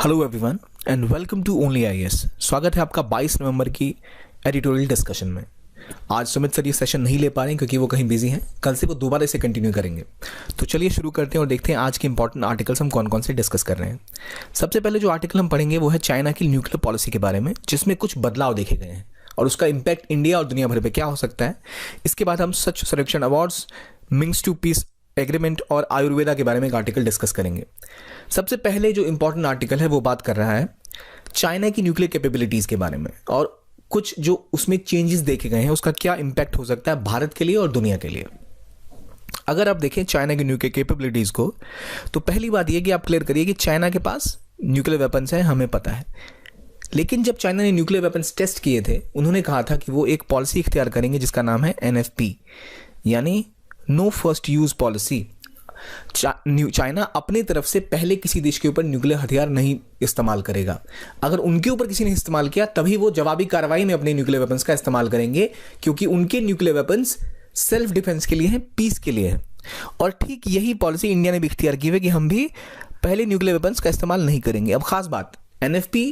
Hello everyone and welcome to only IAS. स्वागत है आपका 22 नवंबर की एडिटोरियल डिस्कशन में। आज सुमित सर ये सेशन नहीं ले पा रहे हैं क्योंकि वो कहीं बिजी हैं। कल से वो दोबारा इसे कंटिन्यू करेंगे। तो चलिए शुरू करते हैं और देखते हैं आज के इंपॉर्टेंट आर्टिकल्स हम कौन कौन से डिस्कस कर रहे हैं। सबसे पहले जो आर्टिकल हम पढ़ेंगे वो है चाइना की न्यूक्लियर पॉलिसी के बारे में, जिसमें कुछ बदलाव देखे गए हैं और उसका इम्पैक्ट इंडिया और दुनिया भर पर क्या हो सकता है। इसके बाद हम सच सर्वेक्षण अवार्ड्स, मिंग्स टू पीस एग्रीमेंट और आयुर्वेदा के बारे में एक आर्टिकल डिस्कस करेंगे। सबसे पहले जो इंपॉर्टेंट आर्टिकल है वो बात कर रहा है चाइना की न्यूक्लियर कैपेबिलिटीज़ के बारे में और कुछ जो उसमें चेंजेस देखे गए हैं उसका क्या इम्पैक्ट हो सकता है भारत के लिए और दुनिया के लिए। अगर आप देखें चाइना की न्यूक्लियर कैपेबिलिटीज़ को तो पहली बात यह कि आप क्लियर करिए कि चाइना के पास न्यूक्लियर वेपन्स हैं, हमें पता है। लेकिन जब चाइना ने न्यूक्लियर वेपन्स टेस्ट किए थे उन्होंने कहा था कि वो एक पॉलिसी इख्तियार करेंगे जिसका नाम है NFP, यानी no first use policy. China अपनी तरफ से पहले किसी देश के ऊपर न्यूक्लियर हथियार नहीं इस्तेमाल करेगा। अगर उनके ऊपर किसी ने इस्तेमाल किया तभी वो जवाबी कार्रवाई में अपने न्यूक्लियर वेपन्स का इस्तेमाल करेंगे, क्योंकि उनके न्यूक्लियर वेपन्स सेल्फ डिफेंस के लिए हैं, पीस के लिए है। और ठीक यही पॉलिसी इंडिया ने भी इख्तियार की है कि हम भी पहले न्यूक्लियर वेपन्स का इस्तेमाल नहीं करेंगे। अब खास बात, NFP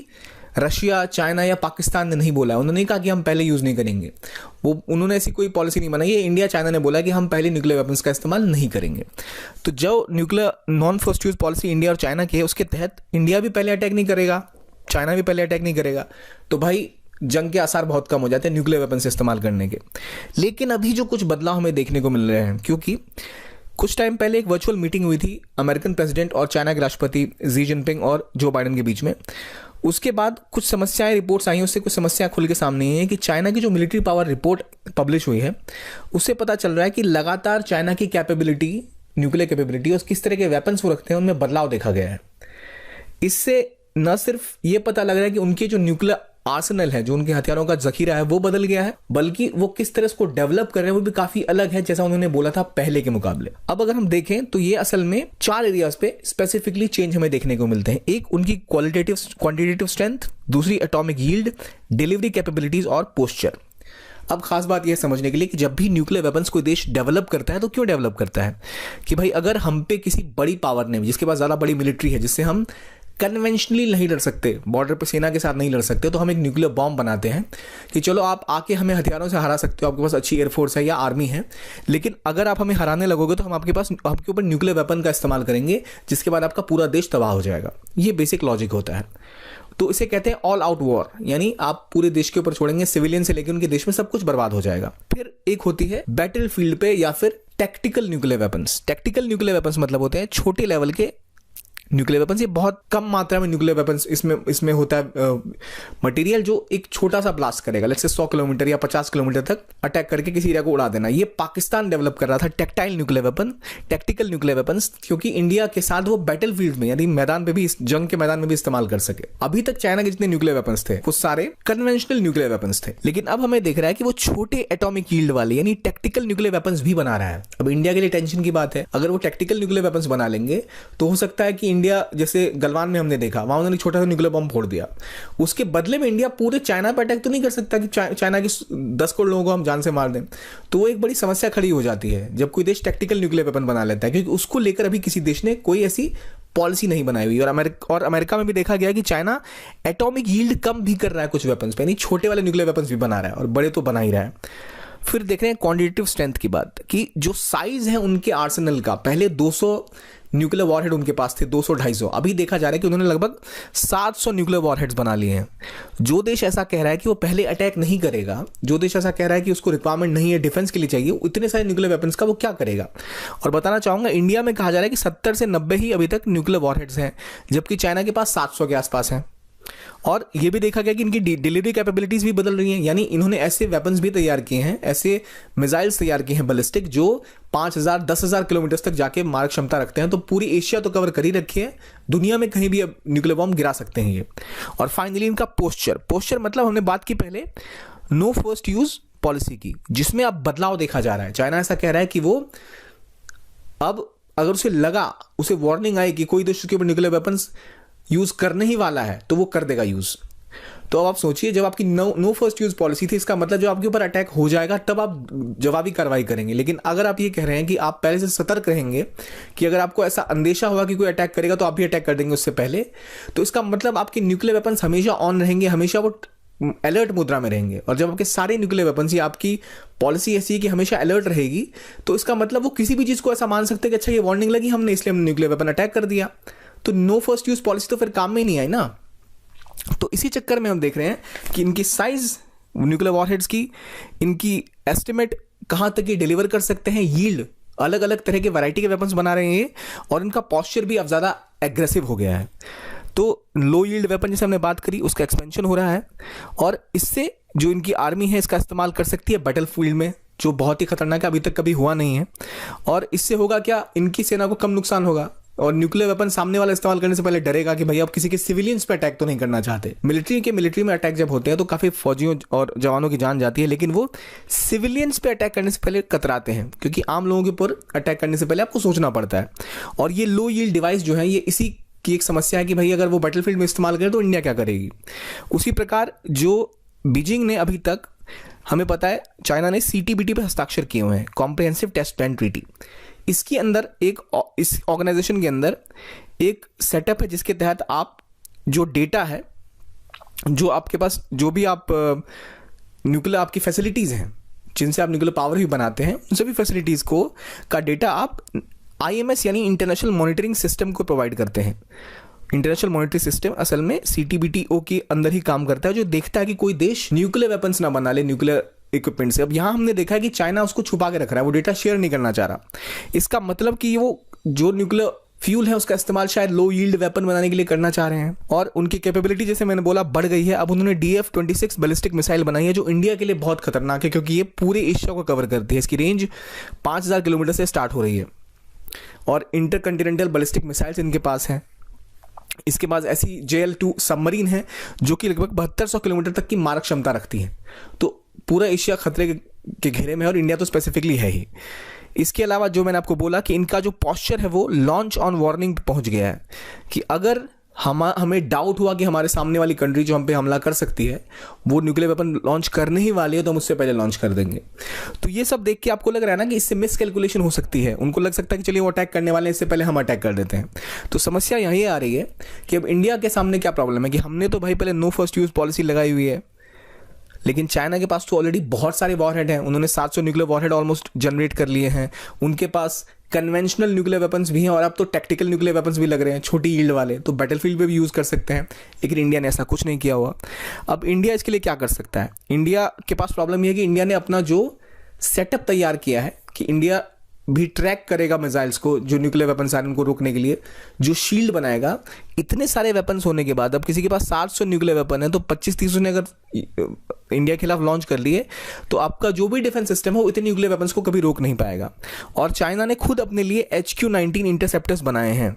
रशिया, चाइना या पाकिस्तान ने नहीं बोला, उन्होंने नहीं कहा कि हम पहले यूज़ नहीं करेंगे। उन्होंने ऐसी कोई पॉलिसी नहीं बनाई है। इंडिया, चाइना ने बोला कि हम पहले न्यूक्लियर वेपन्स का इस्तेमाल नहीं करेंगे। तो जो nuclear non first use policy India और चाइना की है उसके तहत इंडिया भी पहले अटैक नहीं करेगा, चाइना भी पहले अटैक नहीं करेगा। तो भाई जंग के आसार बहुत कम हो जाते हैं न्यूक्लियर वेपन्स इस्तेमाल करने के। लेकिन अभी जो कुछ बदलाव हमें देखने को मिल रहे हैं, क्योंकि कुछ टाइम पहले एक वर्चुअल मीटिंग हुई थी अमेरिकन प्रेसिडेंट और चाइना के राष्ट्रपति शी जिनपिंग और जो बाइडेन के बीच में। उसके बाद कुछ समस्याएं, रिपोर्ट्स आई, उससे कुछ समस्याएं खुल के सामने आई हैं कि चाइना की जो मिलिट्री पावर रिपोर्ट पब्लिश हुई है उससे पता चल रहा है कि लगातार चाइना की कैपेबिलिटी, न्यूक्लियर कैपेबिलिटी और किस तरह के वेपन्स वो रखते हैं उनमें बदलाव देखा गया है। इससे न सिर्फ ये पता लग रहा है कि उनके जो न्यूक्लियर आर्सेनल है, जो उनके हथियारों का जखीरा है वो बदल गया है, बल्कि वो किस तरह इसको डेवलप कर रहे हैं वो भी काफी अलग है जैसा उन्होंने बोला था पहले के मुकाबले। अब अगर हम देखें तो ये असल में 4 एरियाज पे स्पेसिफिकली चेंज हमें देखने को मिलते हैं। एक उनकी क्वांटिटेटिव स्ट्रेंथ, दूसरी एटॉमिक यील्ड, डिलीवरी कैपेबिलिटीज और पोस्चर। अब खास बात यह समझने के लिए कि जब भी न्यूक्लियर वेपन्स कोई देश डेवलप करता है तो क्यों डेवलप करता है कि भाई अगर हम पे किसी बड़ी पावर ने, जिसके पास ज्यादा बड़ी मिलिट्री है, जिससे हम कन्वेंशनली नहीं लड़ सकते, बॉर्डर पर सेना के साथ नहीं लड़ सकते, तो हम एक न्यूक्लियर बॉम्ब बनाते हैं कि चलो आप आके हमें हथियारों से हरा सकते हो, आपके पास अच्छी एयरफोर्स है या आर्मी है, लेकिन अगर आप हमें हराने लगोगे तो हम आपके ऊपर न्यूक्लियर वेपन का इस्तेमाल करेंगे, जिसके बाद आपका पूरा देश तबाह हो जाएगा। ये बेसिक लॉजिक होता है। तो इसे कहते हैं ऑल आउट वॉर, यानी आप पूरे देश के ऊपर छोड़ेंगे, सिविलियन से लेकर उनके देश में सब कुछ बर्बाद हो जाएगा। फिर एक होती है बैटल फील्ड पे या फिर tactical nuclear weapons. Tactical nuclear weapons मतलब होते हैं छोटे लेवल के न्यूक्लियर वेपन्स। ये बहुत कम मात्रा में न्यूक्लियर वेपन्स इसमें होता है मटेरियल जो एक छोटा सा ब्लास्ट करेगा, लेट्स से 100 किलोमीटर या 50 किलोमीटर तक अटैक करके किसी एरिया को उड़ा देना। ये पाकिस्तान डेवलप कर रहा था tactile nuclear weapon, tactical nuclear weapons, क्योंकि इंडिया के साथ वो बैटल फील्ड में, यानी मैदान पे भी, जंग के मैदान में भी इस्तेमाल कर सके। अभी तक चाइना के जितने न्यूक्लियर वेपन्स थे वो सारे कन्वेंशनल न्यूक्लियर वेपन्स थे, लेकिन अब हमें देख रहा है कि वो छोटे एटॉमिक यील्ड वाले यानी टैक्टिकल न्यूक्लियर वेपन्स भी बना रहा है। अब इंडिया के लिए टेंशन की बात है, अगर वो टैक्टिकल न्यूक्लियर वेपन्स बना लेंगे तो हो सकता है कि इंडिया, जैसे गलवान में हमने देखा, वहां उन्होंने छोटा सा न्यूक्लियर बम फोड़ दिया, उसके बदले में इंडिया पूरे चाइना पर अटैक तो नहीं कर सकता कि चाइना के 10 करोड़ लोगों को हम जान से मार दें। तो वो एक बड़ी समस्या खड़ी हो जाती है जब कोई देश टैक्टिकल न्यूक्लियर वेपन बना लेता है, क्योंकि उसको लेकर अभी किसी देश ने कोई ऐसी पॉलिसी नहीं बनाई हुई। और अमेरिका में भी देखा गया कि चाइना एटॉमिक यील्ड कम भी कर रहा है कुछ वेपन्स पे, यानी छोटे वाले न्यूक्लियर वेपन्स भी बना रहा है और बड़े तो बना ही रहा है। फिर देख रहे हैं क्वांटिटेटिव स्ट्रेंथ की बात, कि जो साइज है उनके आर्सेनल का, पहले 200 न्यूक्लियर वॉरहेड उनके पास थे, 200-250, अभी देखा जा रहा है कि उन्होंने लगभग 700 न्यूक्लियर वॉरहेड्स बना लिए हैं। जो देश ऐसा कह रहा है कि वो पहले अटैक नहीं करेगा, जो देश ऐसा कह रहा है कि उसको रिक्वायरमेंट नहीं है, डिफेंस के लिए चाहिए इतने सारे न्यूक्लियर वेपन्स का, वो क्या करेगा। और बताना चाहूंगा, इंडिया में कहा जा रहा है कि 70 से 90 ही अभी तक न्यूक्लियर वॉरहेड्स हैं, जबकि चाइना के पास 700 के आसपास हैं। और ये भी देखा गया कि इनकी डिलीवरी कैपेबिलिटीज भी बदल रही हैं, यानी इन्होंने ऐसे वेपन्स भी तैयार किए हैं, ऐसे मिसाइल्स तैयार किए हैं बैलिस्टिक, जो 5000-10,000 किलोमीटर तक जाके मारक क्षमता रखते हैं। तो पूरी एशिया तो कवर कर ही रखी है, दुनिया में कहीं भी अब न्यूक्लियर बॉम्ब गिरा सकते हैं ये। और फाइनली इनका पोस्चर मतलब हमने बात की पहले नो फर्स्ट यूज पॉलिसी की, जिसमें अब बदलाव देखा जा रहा है। चाइना ऐसा कह रहा है कि वो अब अगर उसे वार्निंग आई कि कोई देश के ऊपर न्यूक्लियर वेपन्स यूज करने ही वाला है तो वो कर देगा यूज। तो अब आप सोचिए, जब आपकी नो फर्स्ट यूज पॉलिसी थी, इसका मतलब जो आपके ऊपर अटैक हो जाएगा तब आप जवाबी कार्रवाई करेंगे। लेकिन अगर आप ये कह रहे हैं कि आप पहले से सतर्क रहेंगे कि अगर आपको ऐसा अंदेशा होगा कि कोई अटैक करेगा तो आप भी अटैक कर देंगे उससे पहले, तो इसका मतलब आपके न्यूक्लियर वेपन्स हमेशा ऑन रहेंगे, हमेशा वो अलर्ट मुद्रा में रहेंगे। और जब आपके सारे न्यूक्लियर वेपन्स, या आपकी पॉलिसी ऐसी है कि हमेशा अलर्ट रहेगी, तो इसका मतलब वो किसी भी चीज़ को ऐसा मान सकते हैं कि अच्छा ये वार्निंग लगी हमने, इसलिए हमने न्यूक्लियर वेपन अटैक कर दिया। तो नो फर्स्ट यूज पॉलिसी तो फिर काम में नहीं आई ना। तो इसी चक्कर में हम देख रहे हैं कि इनकी साइज, न्यूक्लियर वॉरहेड्स की, इनकी एस्टिमेट कहाँ तक ये डिलीवर कर सकते हैं, यील्ड, अलग अलग तरह के वैरायटी के वेपन्स बना रहे हैं, और इनका पॉस्चर भी अब ज़्यादा एग्रेसिव हो गया है। तो लो यील्ड वेपन जैसे हमने बात करी, उसका एक्सपेंशन हो रहा है, और इससे जो इनकी आर्मी है इसका इस्तेमाल कर सकती है बैटलफील्ड में, जो बहुत ही खतरनाक है, अभी तक कभी हुआ नहीं है। और इससे होगा क्या, इनकी सेना को कम नुकसान होगा, और न्यूक्लियर वेपन सामने वाला इस्तेमाल करने से पहले डरेगा कि भैया आप किसी के सिविलियंस पे अटैक तो नहीं करना चाहते। मिलिट्री में अटैक जब होते हैं तो काफ़ी फौजियों और जवानों की जान जाती है, लेकिन वो सिविलियंस पे अटैक करने से पहले कतराते हैं, क्योंकि आम लोगों के ऊपर अटैक करने से पहले आपको सोचना पड़ता है। और ये लो यील्ड डिवाइस जो है, ये इसी की एक समस्या है कि भाई अगर वो बैटलफील्ड में इस्तेमाल करे तो इंडिया क्या करेगी। उसी प्रकार जो बीजिंग ने अभी तक, हमें पता है चाइना ने CTBT पे हस्ताक्षर किए हुए हैं, कॉम्प्रिहेंसिव टेस्ट प्लान ट्रीटी। इसके अंदर इस ऑर्गेनाइजेशन के अंदर एक सेटअप है जिसके तहत आप जो डेटा है, जो आपके पास जो भी आप न्यूक्लियर आपकी फैसिलिटीज़ हैं, जिनसे आप न्यूक्लियर पावर भी बनाते हैं, उन सभी फैसिलिटीज़ को का डेटा आप IMS यानी इंटरनेशनल मॉनिटरिंग सिस्टम को प्रोवाइड करते हैं। इंटरनेशनल मॉनिटरिंग सिस्टम असल में CTBTO के अंदर ही काम करता है, जो देखता है कि कोई देश न्यूक्लियर वेपन्स ना बना ले न्यूक्लियर इक्विपमेंट से। अब यहाँ हमने देखा है कि चाइना उसको छुपा के रख रहा है, वो डेटा शेयर नहीं करना चाह रहा। इसका मतलब कि वो जो न्यूक्लियर फ्यूल है उसका इस्तेमाल शायद लो यील्ड वेपन बनाने के लिए करना चाह रहे हैं, और उनकी कैपेबिलिटी जैसे मैंने बोला बढ़ गई है। अब उन्होंने DF-26 बैलिस्टिक मिसाइल बनाई है, जो इंडिया के लिए बहुत खतरनाक है, क्योंकि ये पूरे एशिया को कवर करती है। इसकी रेंज 5000 किलोमीटर से स्टार्ट हो रही है, और इंटरकंटिनेंटल बैलिस्टिक मिसाइल्स इनके पास हैं। इसके पास ऐसी JL-2 सबमरीन है जो कि लगभग 7200 किलोमीटर तक की मारक क्षमता रखती है। तो पूरा एशिया खतरे के घेरे में है, और इंडिया तो स्पेसिफिकली है ही। इसके अलावा जो मैंने आपको बोला कि इनका जो पॉस्चर है वो लॉन्च ऑन वार्निंग पहुंच गया है, कि अगर हमें डाउट हुआ कि हमारे सामने वाली कंट्री जो हम पे हमला कर सकती है वो न्यूक्लियर वेपन लॉन्च करने ही वाली है, तो हम उससे पहले लॉन्च कर देंगे। तो ये सब देख के आपको लग रहा है ना कि इससे मिसकैलकुलेशन हो सकती है। उनको लग सकता है कि चलिए वो अटैक करने वाले हैं, इससे पहले हम अटैक कर देते हैं। तो समस्या यही आ रही है कि अब इंडिया के सामने क्या प्रॉब्लम है कि हमने तो भाई पहले नो फर्स्ट यूज पॉलिसी लगाई हुई है, लेकिन चाइना के पास तो ऑलरेडी बहुत सारे वॉरहेड हैं। उन्होंने 700 न्यूक्लियर वॉरहेड ऑलमोस्ट जनरेट कर लिए हैं। उनके पास कन्वेंशनल न्यूक्लियर वेपन्स भी हैं, और अब तो टैक्टिकल न्यूक्लियर वेपन्स भी लग रहे हैं, छोटी यील्ड वाले, तो बैटलफील्ड पे भी यूज़ कर सकते हैं। लेकिन इंडिया ने ऐसा कुछ नहीं किया हुआ। अब इंडिया इसके लिए क्या कर सकता है? इंडिया के पास प्रॉब्लम यह है कि इंडिया ने अपना जो सेटअप तैयार किया है कि इंडिया भी ट्रैक करेगा मिसाइल्स को, जो न्यूक्लियर वेपन्स आ रहे हैं उनको रोकने के लिए, जो शील्ड बनाएगा। इतने सारे वेपन्स होने के बाद अब किसी के पास 700 न्यूक्लियर वेपन है, तो 25-30 ने अगर इंडिया के खिलाफ लॉन्च कर लिए, तो आपका जो भी डिफेंस सिस्टम हो इतने न्यूक्लियर वेपन्स को कभी रोक नहीं पाएगा। और चाइना ने खुद अपने लिए HQ-19 इंटरसेप्टर्स बनाए हैं,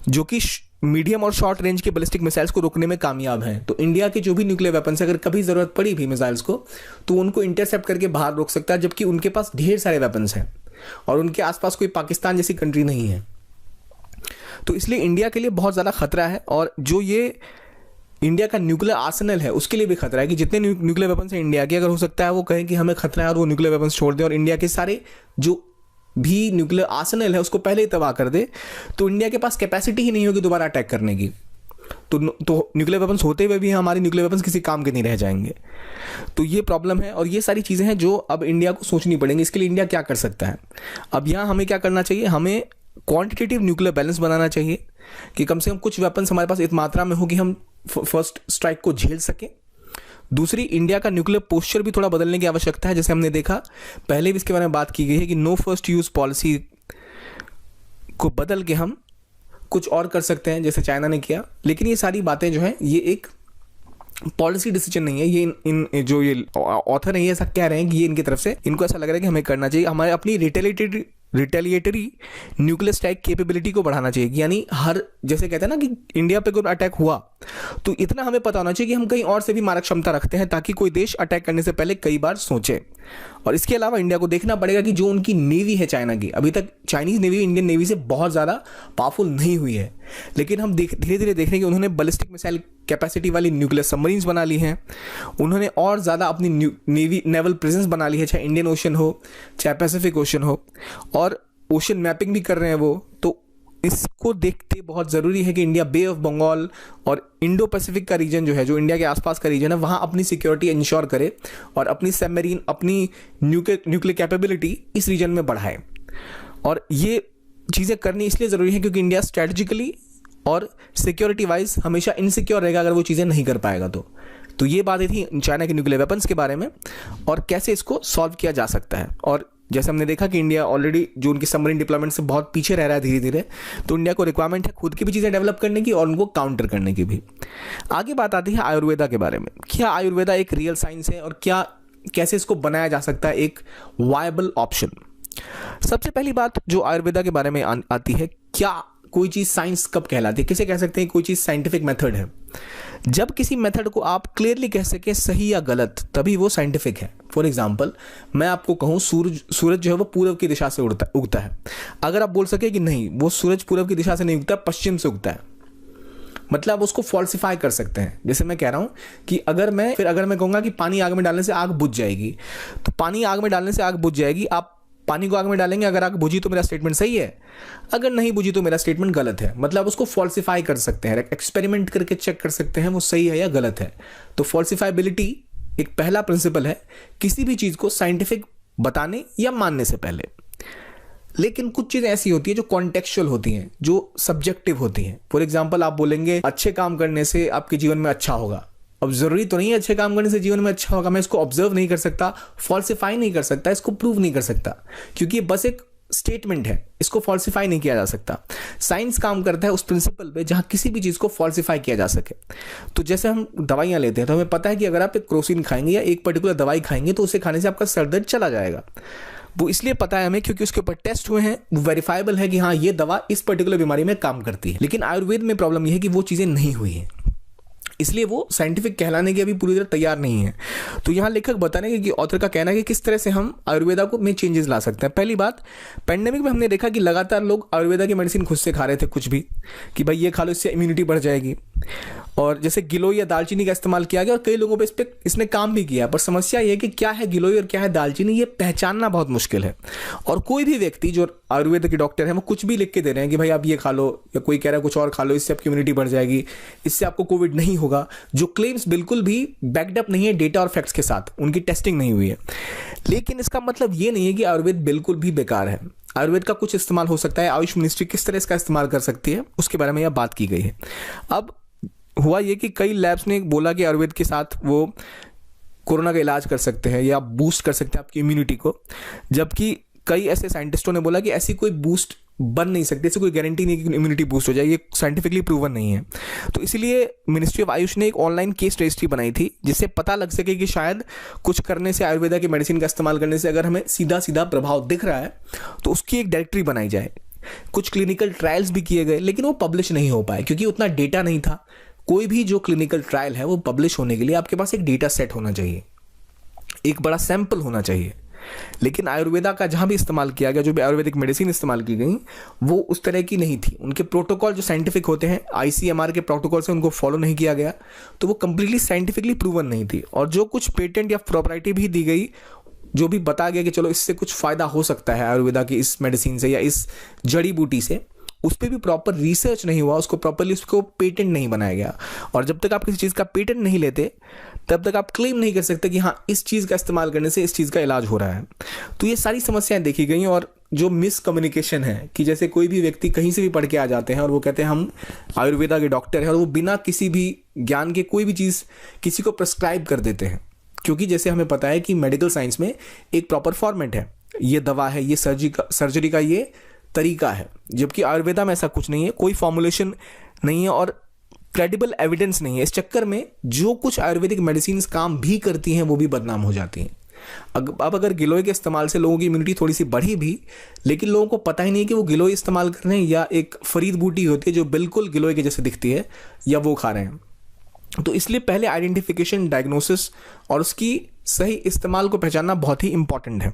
जो कि मीडियम और शॉर्ट रेंज के बैलिस्टिक मिसाइल्स को रोकने में कामयाब हैं। तो इंडिया के जो भी न्यूक्लियर वेपन्स अगर कभी जरूरत पड़ी भी मिसाइल्स को, तो उनको इंटरसेप्ट करके बाहर रोक सकता है, जबकि उनके पास ढेर सारे वेपन्स हैं और उनके आसपास कोई पाकिस्तान जैसी कंट्री नहीं है। तो इसलिए इंडिया के लिए बहुत ज़्यादा खतरा है, और जो ये इंडिया का न्यूक्लियर आर्सेनल है उसके लिए भी खतरा है कि जितने न्यूक्लियर वेपन्स हैं इंडिया के, अगर हो सकता है वो कहें कि हमें खतरा है और वो न्यूक्लियर वेपन्स छोड़ दें और इंडिया के सारे जो भी न्यूक्लियर आर्सेनल है उसको पहले ही तबाह कर दे, तो इंडिया के पास कैपेसिटी ही नहीं होगी दोबारा अटैक करने की। तो न्यूक्लियर वेपन्स होते हुए भी हमारे न्यूक्लियर वेपन्स किसी काम के नहीं रह जाएंगे। तो ये प्रॉब्लम है, और ये सारी चीज़ें हैं जो अब इंडिया को सोचनी पड़ेंगी। इसके लिए इंडिया क्या कर सकता है? अब यहाँ हमें क्या करना चाहिए? हमें क्वांटिटेटिव न्यूक्लियर बैलेंस बनाना चाहिए कि कम से कम कुछ वेपन्स हमारे पास इस मात्रा में हो कि हम फर्स्ट स्ट्राइक को झेल सकें। दूसरी, इंडिया का न्यूक्लियर पोस्चर भी थोड़ा बदलने की आवश्यकता है। जैसे हमने देखा पहले भी इसके बारे में बात की गई है कि नो फर्स्ट यूज पॉलिसी को बदल के हम कुछ और कर सकते हैं, जैसे चाइना ने किया। लेकिन ये सारी बातें जो हैं ये एक पॉलिसी डिसीजन नहीं है। ये जो ये ऑथर है ये ऐसा कह रहे हैं कि ये इनकी तरफ से इनको ऐसा लग रहा है कि हमें करना चाहिए, हमारे अपनी रिटेलिएटरी न्यूक्लियर स्ट्राइक कैपेबिलिटी को बढ़ाना चाहिए। यानी हर, जैसे कहते हैं ना कि इंडिया पे कोई अटैक हुआ तो इतना हमें पता होना चाहिए कि हम कहीं और से भी मारक क्षमता रखते हैं, ताकि कोई देश अटैक करने से पहले कई बार सोचे। और इसके अलावा इंडिया को देखना पड़ेगा कि जो उनकी नेवी है चाइना की, अभी तक चाइनीज नेवी इंडियन नेवी से बहुत ज़्यादा पावरफुल नहीं हुई है, लेकिन हम धीरे धीरे देख रहे हैं कि उन्होंने बैलिस्टिक मिसाइल कैपेसिटी वाली न्यूक्लियर सबमरीन्स बना ली हैं। उन्होंने और ज़्यादा अपनी नेवी नेवल प्रेजेंस बना ली है, चाहे इंडियन ओशन हो चाहे पैसिफिक ओशन हो, और ओशन मैपिंग भी कर रहे हैं वो। तो इसको देखते बहुत ज़रूरी है कि इंडिया बे ऑफ बंगाल और इंडो पैसिफिक का रीजन जो है, जो इंडिया के आसपास का रीजन है, वहाँ अपनी सिक्योरिटी इंश्योर करे और अपनी सबमरीन, अपनी न्यूक्लियर कैपेबिलिटी इस रीजन में बढ़ाए। और ये चीज़ें करनी इसलिए ज़रूरी है क्योंकि इंडिया स्ट्रेटजिकली और सिक्योरिटी वाइज हमेशा इनसिक्योर रहेगा अगर वो चीज़ें नहीं कर पाएगा। तो ये बातें थी चाइना के न्यूक्लियर वेपन्स के बारे में और कैसे इसको सॉल्व किया जा सकता है। और जैसे हमने देखा कि इंडिया ऑलरेडी जो उनकी सबमरीन डिप्लॉयमेंट से बहुत पीछे रह रहा है धीरे धीरे, तो इंडिया को रिक्वायरमेंट है खुद की भी चीज़ें डेवलप करने की और उनको काउंटर करने की भी। आगे बात आती है आयुर्वेदा के बारे में। क्या आयुर्वेदा एक रियल साइंस है और क्या कैसे इसको बनाया जा सकता है एक वायबल ऑप्शन? सबसे पहली बात जो आयुर्वेदा के बारे में आती है, क्या कोई चीज़ साइंस कब कहलाती है, किसे कह सकते हैं कोई चीज़ साइंटिफिक मेथड है? जब किसी मेथड को आप क्लियरली कह सके सही या गलत, तभी वो साइंटिफिक है। फॉर एग्जाम्पल मैं आपको कहूँ सूरज जो है वो पूर्व की दिशा से उगता है, अगर आप बोल सके कि नहीं वो सूरज पूर्व की दिशा से नहीं उगता, पश्चिम से उगता है, मतलब आप उसको फॉल्सिफाई कर सकते हैं। जैसे मैं कह रहा हूँ कि अगर मैं कहूँगा कि पानी आग में डालने से आग बुझ जाएगी, तो पानी आग में डालने से आग बुझ जाएगी, आप पानी को आग में डालेंगे, अगर आग बुझी तो मेरा स्टेटमेंट सही है, अगर नहीं बुझी तो मेरा स्टेटमेंट गलत है। मतलब उसको फॉल्सिफाई कर सकते हैं, एक्सपेरिमेंट करके चेक कर सकते हैं वो सही है या गलत है। तो फॉल्सिफाइबिलिटी एक पहला प्रिंसिपल है किसी भी चीज़ को साइंटिफिक बताने या मानने से पहले। लेकिन कुछ चीज़ें ऐसी होती है जो कॉन्टेक्चुअल होती हैं, जो सब्जेक्टिव होती हैं। फॉर एग्जाम्पल आप बोलेंगे अच्छे काम करने से आपके जीवन में अच्छा होगा। अब जरूरी तो नहीं है अच्छे काम करने से जीवन में अच्छा होगा, मैं इसको ऑब्जर्व नहीं कर सकता, फॉल्सिफाई नहीं कर सकता, इसको प्रूव नहीं कर सकता, क्योंकि ये बस एक स्टेटमेंट है, इसको फॉल्सिफाई नहीं किया जा सकता। साइंस काम करता है उस प्रिंसिपल पे जहां किसी भी चीज़ को फॉल्सिफाई किया जा सके। तो जैसे हम दवाइयाँ लेते हैं तो हमें पता है कि अगर आप एक क्रोसिन खाएंगे या एक पर्टिकुलर दवाई खाएंगे तो उसे खाने से आपका सर दर्द चला जाएगा। वो इसलिए पता है हमें क्योंकि उसके ऊपर टेस्ट हुए हैं, वो वेरीफाइबल है कि हाँ ये दवा इस पर्टिकुलर बीमारी में काम करती है। लेकिन आयुर्वेद में प्रॉब्लम यह है कि वो चीज़ें नहीं हुई हैं, इसलिए वो साइंटिफिक कहलाने के अभी पूरी तरह तैयार नहीं है। तो यहाँ लेखक बताने कि ऑथर का कहना है कि किस तरह से हम आयुर्वेदा को में चेंजेस ला सकते हैं। पहली बात, पेंडेमिक में हमने देखा कि लगातार लोग आयुर्वेदा की मेडिसिन खुद से खा रहे थे कुछ भी, कि भाई ये खा लो इससे इम्यूनिटी बढ़ जाएगी, और जैसे गिलोय या दालचीनी का इस्तेमाल किया गया और कई लोगों पे इसने काम भी किया। पर समस्या ये है कि क्या है गिलोय और क्या है दालचीनी, ये पहचानना बहुत मुश्किल है। और कोई भी व्यक्ति जो आयुर्वेद के डॉक्टर है वो कुछ भी लिख के दे रहे हैं कि भाई आप ये खा लो, या कोई कह रहा है कुछ और खा लो, इससे आपकी इम्यूनिटी बढ़ जाएगी, इससे आपको कोविड नहीं होगा, जो क्लेम्स बिल्कुल भी बैकड नहीं है डेटा और फैक्ट्स के साथ, उनकी टेस्टिंग नहीं हुई है। लेकिन इसका मतलब ये नहीं है कि आयुर्वेद बिल्कुल भी बेकार है। आयुर्वेद का कुछ इस्तेमाल हो सकता है, आयुष मिनिस्ट्री किस तरह इसका इस्तेमाल कर सकती है उसके बारे में यह बात की गई है। अब हुआ ये कि कई लैब्स ने बोला कि आयुर्वेद के साथ वो कोरोना का इलाज कर सकते हैं या बूस्ट कर सकते हैं आपकी इम्यूनिटी को, जबकि कई ऐसे साइंटिस्टों ने बोला कि ऐसी कोई बूस्ट बन नहीं सकती, ऐसी कोई गारंटी नहीं कि इम्यूनिटी बूस्ट हो जाए, ये साइंटिफिकली प्रूवन नहीं है। तो इसलिए मिनिस्ट्री ऑफ आयुष ने एक ऑनलाइन केस रजिस्ट्री बनाई थी जिससे पता लग सके कि शायद कुछ करने से, आयुर्वेदा की मेडिसिन का इस्तेमाल करने से अगर हमें सीधा सीधा प्रभाव दिख रहा है तो उसकी एक डायरेक्टरी बनाई जाए। कुछ क्लिनिकल ट्रायल्स भी किए गए लेकिन वो पब्लिश नहीं हो पाए क्योंकि उतना डेटा नहीं था। कोई भी जो क्लिनिकल ट्रायल है वो पब्लिश होने के लिए आपके पास एक डेटा सेट होना चाहिए, एक बड़ा सैंपल होना चाहिए। लेकिन आयुर्वेदा का जहां भी इस्तेमाल किया गया, जो भी आयुर्वेदिक मेडिसिन इस्तेमाल की गई, वो उस तरह की नहीं थी। उनके प्रोटोकॉल जो साइंटिफिक होते हैं, ICMR के प्रोटोकॉल से उनको फॉलो नहीं किया गया, तो वो कंप्लीटली साइंटिफिकली प्रूवन नहीं थी। और जो कुछ पेटेंट या प्रॉपर्टी भी दी गई, जो भी बताया गया कि चलो इससे कुछ फायदा हो सकता है आयुर्वेदा की इस मेडिसिन से या इस जड़ी बूटी से, उस पर भी प्रॉपर रिसर्च नहीं हुआ, उसको प्रॉपरली उसको पेटेंट नहीं बनाया गया। और जब तक आप किसी चीज़ का पेटेंट नहीं लेते तब तक आप क्लेम नहीं कर सकते कि हाँ इस चीज़ का इस्तेमाल करने से इस चीज़ का इलाज हो रहा है। तो ये सारी समस्याएं देखी गई। और जो मिसकम्युनिकेशन है कि जैसे कोई भी व्यक्ति कहीं से भी पढ़ के आ जाते हैं और वो कहते हैं हम आयुर्वेदा के डॉक्टर हैं, और वो बिना किसी भी ज्ञान के कोई भी चीज़ किसी को प्रिस्क्राइब कर देते हैं। क्योंकि जैसे हमें पता है कि मेडिकल साइंस में एक प्रॉपर फॉर्मेट है, ये दवा है, ये सर्जरी का ये तरीका है, जबकि आयुर्वेदा में ऐसा कुछ नहीं है, कोई फॉर्मुलेशन नहीं है और क्रेडिबल एविडेंस नहीं है। इस चक्कर में जो कुछ आयुर्वेदिक मेडिसिन काम भी करती हैं वो भी बदनाम हो जाती हैं। अब अगर गिलोय के इस्तेमाल से लोगों की इम्यूनिटी थोड़ी सी बढ़ी भी, लेकिन लोगों को पता ही नहीं कि वो गिलोय इस्तेमाल कर रहे हैं या एक फरीद बूटी होती है जो बिल्कुल गिलोय के जैसे दिखती है, या वो खा रहे हैं, तो इसलिए पहले आइडेंटिफिकेशन, डायग्नोसिस और उसकी सही इस्तेमाल को पहचानना बहुत ही इंपॉर्टेंट है।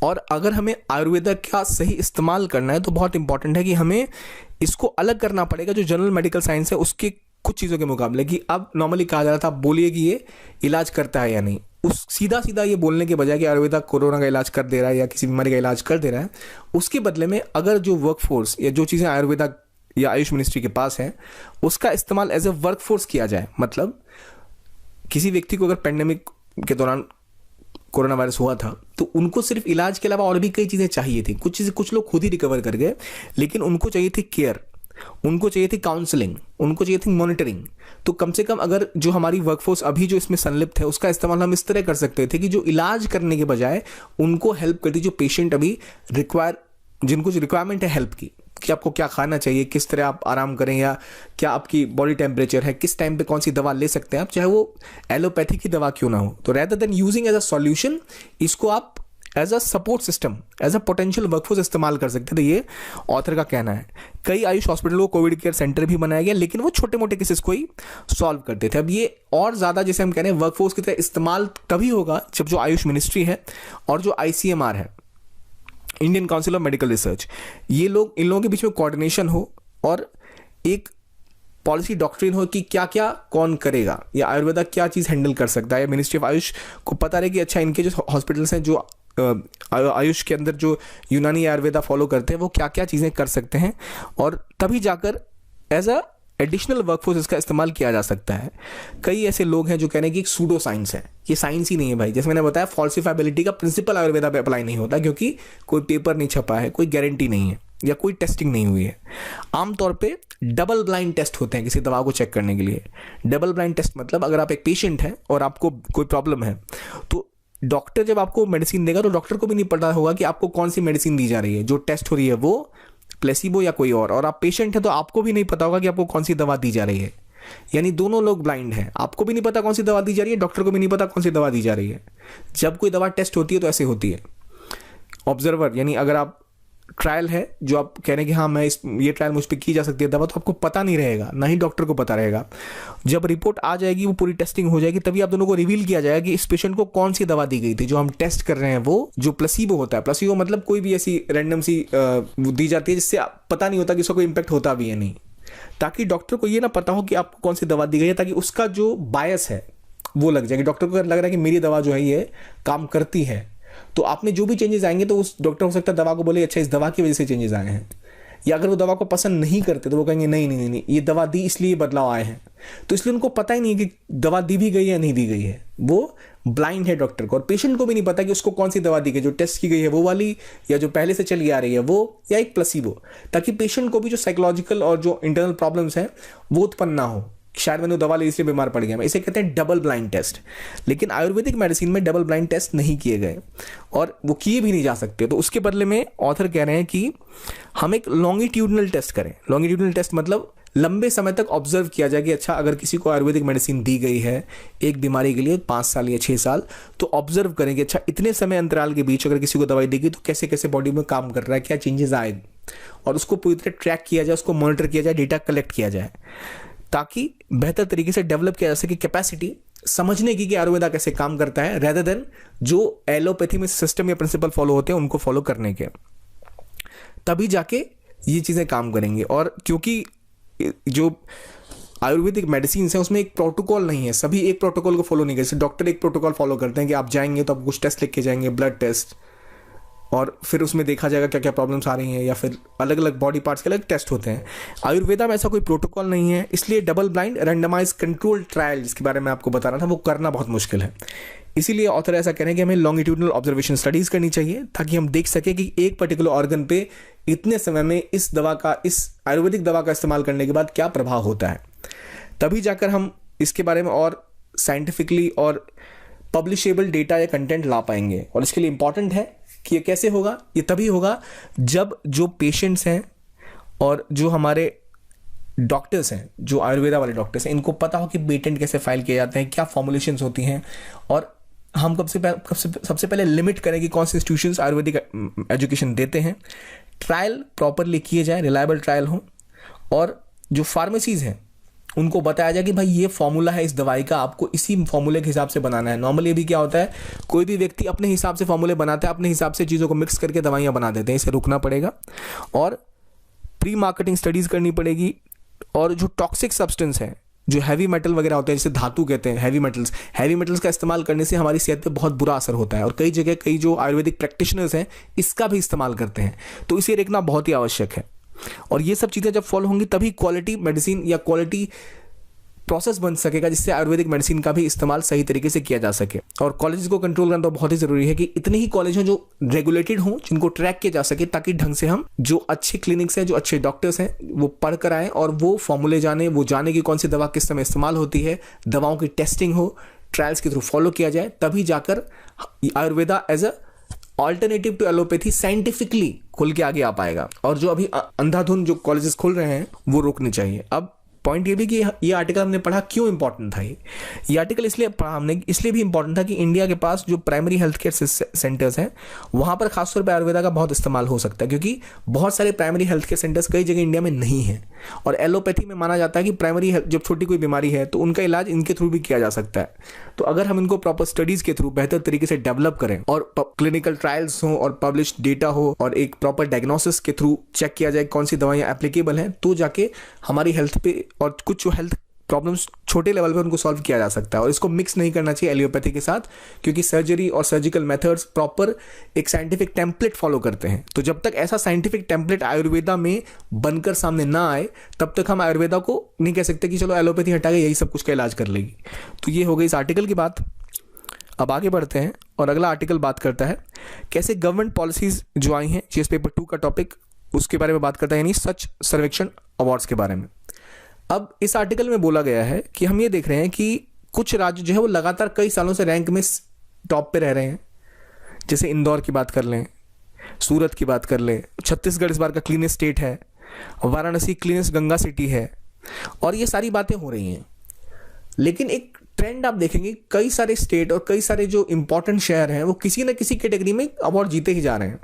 और अगर हमें आयुर्वेदा का सही इस्तेमाल करना है तो बहुत इंपॉर्टेंट है कि हमें इसको अलग करना पड़ेगा जो जनरल मेडिकल साइंस है उसके कुछ चीज़ों के मुकाबले। कि अब नॉर्मली कहा जा रहा था, बोलिए कि ये इलाज करता है या नहीं, उस सीधा सीधा ये बोलने के बजाय कि आयुर्वेदा कोरोना का इलाज कर दे रहा है या किसी बीमारी का इलाज कर दे रहा है, उसके बदले में अगर जो वर्कफोर्स या जो चीज़ें आयुर्वेदा या आयुष मिनिस्ट्री के पास है उसका इस्तेमाल एज ए वर्कफोर्स किया जाए। मतलब किसी व्यक्ति को अगर पेंडेमिक के दौरान कोरोना वायरस हुआ था तो उनको सिर्फ इलाज के अलावा और भी कई चीज़ें चाहिए थी। कुछ चीज़ें कुछ लोग खुद ही रिकवर कर गए, लेकिन उनको चाहिए थी केयर, उनको चाहिए थी काउंसलिंग, उनको चाहिए थी मॉनिटरिंग। तो कम से कम अगर जो हमारी वर्कफोर्स अभी जो इसमें संलिप्त है उसका इस्तेमाल हम इस तरह कर सकते थे कि जो इलाज करने के बजाय उनको हेल्प करती, जो पेशेंट अभी जिनको जो रिक्वायरमेंट है हेल्प की, कि आपको क्या खाना चाहिए, किस तरह आप आराम करें, या क्या आपकी बॉडी टेम्परेचर है, किस टाइम पे कौन सी दवा ले सकते हैं आप, चाहे वो एलोपैथी की दवा क्यों ना हो। तो rather than using as a solution, इसको आप as a support system, as a potential workforce इस्तेमाल कर सकते थे, ये ऑथर का कहना है। कई आयुष हॉस्पिटलों को कोविड केयर सेंटर भी बनाया गया, लेकिन वो छोटे मोटे केसेस को ही सॉल्व करते थे। अब ये और ज़्यादा, जैसे हम कह रहे हैं, वर्कफोर्स की तरह इस्तेमाल तभी होगा जब जो आयुष मिनिस्ट्री है और जो ICMR है, Indian council of medical research, ये लोग, इन लोगों के बीच में कोऑर्डिनेशन हो और एक पॉलिसी डॉक्ट्रिन हो कि क्या क्या कौन करेगा, या आयुर्वेदा क्या चीज़ हैंडल कर सकता है। मिनिस्ट्री ऑफ आयुष को पता रहे कि अच्छा इनके जो हॉस्पिटल्स हैं जो आयुष के अंदर जो यूनानी आयुर्वेदा फॉलो करते हैं वो क्या क्या चीज़ें कर सकते हैं, और तभी जाकर एज अ एडिशनल वर्कफोर्स इसका इस्तेमाल किया जा सकता है। कई ऐसे लोग हैं जो कह रहे हैं कि एक सूडो साइंस है, ये साइंस ही नहीं है भाई। जैसे मैंने बताया, फॉल्सिफाइबिलिटी का प्रिंसिपल आयुर्वेदा पे अप्लाई नहीं होता, क्योंकि कोई पेपर नहीं छपा है, कोई गारंटी नहीं है, या कोई टेस्टिंग नहीं हुई है। आमतौर पे डबल ब्लाइंड टेस्ट होते हैं किसी दवा को चेक करने के लिए। डबल ब्लाइंड टेस्ट मतलब अगर आप एक पेशेंट हैं और आपको कोई प्रॉब्लम है, तो डॉक्टर जब आपको मेडिसिन देगा तो डॉक्टर को भी नहीं पता होगा कि आपको कौन सी मेडिसिन दी जा रही है, जो टेस्ट हो रही है वो प्लेसिबो या कोई और आप पेशेंट है तो आपको भी नहीं पता होगा कि आपको कौन सी दवा दी जा रही है। यानी दोनों लोग ब्लाइंड हैं, आपको भी नहीं पता कौन सी दवा दी जा रही है, डॉक्टर को भी नहीं पता कौन सी दवा दी जा रही है। जब कोई दवा टेस्ट होती है तो ऐसे होती है। ऑब्जर्वर, यानी अगर आप ट्रायल है जो आप कह रहे हैं कि हाँ मैं ये ट्रायल मुझ पर की जा सकती है दवा, तो आपको पता नहीं रहेगा, ना ही डॉक्टर को पता रहेगा। जब रिपोर्ट आ जाएगी, वो पूरी टेस्टिंग हो जाएगी, तभी आप दोनों को रिवील किया जाएगा कि इस पेशेंट को कौन सी दवा दी गई थी। जो हम टेस्ट कर रहे हैं वो जो प्लेसिबो होता है, प्लेसिबो मतलब कोई भी ऐसी रैंडम सी दी जाती है जिससे पता नहीं होता कि उसका कोई इम्पैक्ट होता भी है नहीं, ताकि डॉक्टर को ये ना पता हो कि आपको कौन सी दवा दी गई है, ताकि उसका जो बायस है वो लग जाए। डॉक्टर को लग रहा है कि मेरी दवा जो है ये काम करती है, तो आप में जो भी चेंजेस आएंगे तो उस डॉक्टर हो सकता है दवा को बोले अच्छा इस दवा की वजह से चेंजेस आए हैं, या अगर वो दवा को पसंद नहीं करते तो वो कहेंगे नहीं नहीं नहीं ये दवा दी इसलिए बदलाव आए हैं। तो इसलिए उनको पता ही नहीं है कि दवा दी भी गई है या नहीं दी गई है, वो ब्लाइंड है डॉक्टर को। और पेशेंट को भी नहीं पता कि उसको कौन सी दवा दी गई, जो टेस्ट की गई है वो वाली, या जो पहले से चली आ रही है वो, या एक प्लेसिबो, ताकि पेशेंट को भी जो साइकोलॉजिकल और जो इंटरनल प्रॉब्लम्स हैं वो उत्पन्न ना हो, शायद मैंने दवा ली इसलिए बीमार पड़ गया मैं। इसे कहते हैं डबल ब्लाइंड टेस्ट। लेकिन आयुर्वेदिक मेडिसिन में डबल ब्लाइंड टेस्ट नहीं किए गए और वो किए भी नहीं जा सकते। तो उसके बदले में ऑथर कह रहे हैं कि हम एक लॉन्गिट्यूडनल टेस्ट करें। लॉन्गिट्यूडनल टेस्ट मतलब लंबे समय तक ऑब्जर्व किया जाए कि अच्छा अगर किसी को आयुर्वेदिक मेडिसिन दी गई है एक बीमारी के लिए 5 साल या 6 साल, तो ऑब्जर्व करें कि अच्छा इतने समय अंतराल के बीच अगर किसी को दवाई दी गई तो कैसे कैसे बॉडी में काम कर रहा है, क्या चेंजेस आए, और उसको पूरी तरह ट्रैक किया जाए, उसको मॉनिटर किया जाए, डेटा कलेक्ट किया जाए, ताकि बेहतर तरीके से डेवलप किया जा सके कैपेसिटी समझने की कि आयुर्वेदा कैसे काम करता है, रेदर देन जो एलोपैथी में सिस्टम या प्रिंसिपल फॉलो होते हैं उनको फॉलो करने के। तभी जाके ये चीज़ें काम करेंगे। और क्योंकि जो आयुर्वेदिक मेडिसिन है उसमें एक प्रोटोकॉल नहीं है, सभी एक प्रोटोकॉल को फॉलो नहीं करते। डॉक्टर एक प्रोटोकॉल फॉलो करते हैं कि आप जाएंगे तो आप कुछ टेस्ट लिख के जाएंगे, ब्लड टेस्ट, और फिर उसमें देखा जाएगा क्या क्या प्रॉब्लम्स आ रही हैं, या फिर अलग अलग बॉडी पार्ट्स के अलग टेस्ट होते हैं। आयुर्वेदा में ऐसा कोई प्रोटोकॉल नहीं है, इसलिए double blind randomise control trial जिसके बारे में आपको बता रहा था वो करना बहुत मुश्किल है। इसीलिए ऑथर ऐसा कह रहे हैं कि हमें लॉन्गिट्यूडनल ऑब्जर्वेशन स्टडीज करनी चाहिए ताकि हम देख सकें कि एक पर्टिकुलर ऑर्गन पे इतने समय में इस आयुर्वेदिक दवा का इस्तेमाल करने के बाद क्या प्रभाव होता है। तभी जाकर हम इसके बारे में और साइंटिफिकली और पब्लिशेबल डेटा या कंटेंट ला पाएंगे। और इसके लिए इंपॉर्टेंट है कि ये कैसे होगा, ये तभी होगा जब जो पेशेंट्स हैं और जो हमारे डॉक्टर्स हैं, जो आयुर्वेदा वाले डॉक्टर्स हैं, इनको पता हो कि पेटेंट कैसे फाइल किए जाते हैं, क्या फॉर्मुलेशंस होती हैं, और हम सबसे पहले लिमिट करें कि कौन से इंस्टीट्यूशंस आयुर्वेदिक एजुकेशन देते हैं। ट्रायल प्रॉपरली किए जाए, रिलायबल ट्रायल हो, और जो फार्मेसीज़ हैं उनको बताया जाए कि भाई ये फॉर्मूला है इस दवाई का, आपको इसी फॉर्मूले के हिसाब से बनाना है। नॉर्मली भी क्या होता है, कोई भी व्यक्ति अपने हिसाब से फॉर्मूले बनाता है, अपने हिसाब से चीज़ों को मिक्स करके दवाइयाँ बना देते हैं। इसे रुकना पड़ेगा और प्री मार्केटिंग स्टडीज़ करनी पड़ेगी। और जो टॉक्सिक सब्सटेंस है, जो हैवी मेटल वगैरह होते हैं, जैसे धातु कहते हैं, हैवी मेटल्स का इस्तेमाल करने से हमारी सेहत पे बहुत बुरा असर होता है। और कई जगह कई जो आयुर्वेदिक प्रैक्टिशनर्स हैं इसका भी इस्तेमाल करते हैं, तो इसे देखना बहुत ही आवश्यक है। और ये सब चीज़ें जब फॉलो होंगी तभी क्वालिटी मेडिसिन या क्वालिटी प्रोसेस बन सकेगा, जिससे आयुर्वेदिक मेडिसिन का भी इस्तेमाल सही तरीके से किया जा सके। और कॉलेजेस को कंट्रोल करना तो बहुत ही ज़रूरी है कि इतने ही कॉलेज हों जो रेगुलेटेड हों, जिनको ट्रैक किया जा सके, ताकि ढंग से हम जो अच्छे क्लिनिक्स हैं, जो अच्छे डॉक्टर्स हैं, वो पढ़ कर आएँ और वो फॉर्मूले जाने, वो जाने कि कौन सी दवा किस समय इस्तेमाल होती है, दवाओं की टेस्टिंग हो, ट्रायल्स के थ्रू फॉलो किया जाए, तभी जाकर Ayurveda as an alternative to allopathy scientifically खुल के आगे आ पाएगा। और जो अभी अंधाधुंध जो कॉलेजेस खुल रहे हैं वो रोकने चाहिए। अब पॉइंट ये भी कि ये आर्टिकल हमने पढ़ा क्यों इंपॉर्टेंट था। ये आर्टिकल इसलिए पढ़ा हमने, इसलिए भी इंपॉर्टेंट था कि इंडिया के पास जो प्राइमरी हेल्थ केयर सेंटर्स हैं वहाँ पर खासतौर पर आयुर्वेदा का बहुत इस्तेमाल हो सकता है, क्योंकि बहुत सारे प्राइमरी हेल्थ केयर सेंटर्स कई जगह इंडिया में नहीं हैं। और एलोपैथी में माना जाता है कि प्राइमरी हेल्थ, जब छोटी कोई बीमारी है तो उनका इलाज इनके थ्रू भी किया जा सकता है। तो अगर हम इनको प्रॉपर स्टडीज़ के थ्रू बेहतर तरीके से डेवलप करें और क्लिनिकल ट्रायल्स हों और पब्लिश्ड डेटा हो और एक प्रॉपर डायग्नोसिस के थ्रू चेक किया जाए कौन सी दवाइयाँ एप्लीकेबल हैं, तो जाके हमारी हेल्थ पे और कुछ जो हेल्थ प्रॉब्लम्स छोटे लेवल पे उनको सॉल्व किया जा सकता है। और इसको मिक्स नहीं करना चाहिए एलियोपैथी के साथ, क्योंकि सर्जरी और सर्जिकल मेथड्स प्रॉपर एक साइंटिफिक टेम्पलेट फॉलो करते हैं। तो जब तक ऐसा साइंटिफिक टेम्पलेट आयुर्वेदा में बनकर सामने ना आए, तब तक हम आयुर्वेदा को नहीं कह सकते कि चलो एलोपैथी हटा के यही सब कुछ का इलाज कर लेगी। तो ये हो गई इस आर्टिकल की बात। अब आगे बढ़ते हैं और अगला आर्टिकल बात करता है कैसे गवर्नमेंट पॉलिसीज जो आई हैं, जीएस पेपर 2 का टॉपिक, उसके बारे में बात करता है, यानी स्वच्छ सर्वेक्षण अवार्ड्स के बारे में। अब इस आर्टिकल में बोला गया है कि हम ये देख रहे हैं कि कुछ राज्य जो है वो लगातार कई सालों से रैंक में टॉप पे रह रहे हैं। जैसे इंदौर की बात कर लें, सूरत की बात कर लें, छत्तीसगढ़ इस बार का क्लीनेस्ट स्टेट है, वाराणसी क्लीनेस्ट गंगा सिटी है, और ये सारी बातें हो रही हैं। लेकिन एक ट्रेंड आप देखेंगे, कई सारे स्टेट और कई सारे जो इंपॉर्टेंट शहर हैं वो किसी न किसी कैटेगरी में अवार्ड जीते ही जा रहे हैं।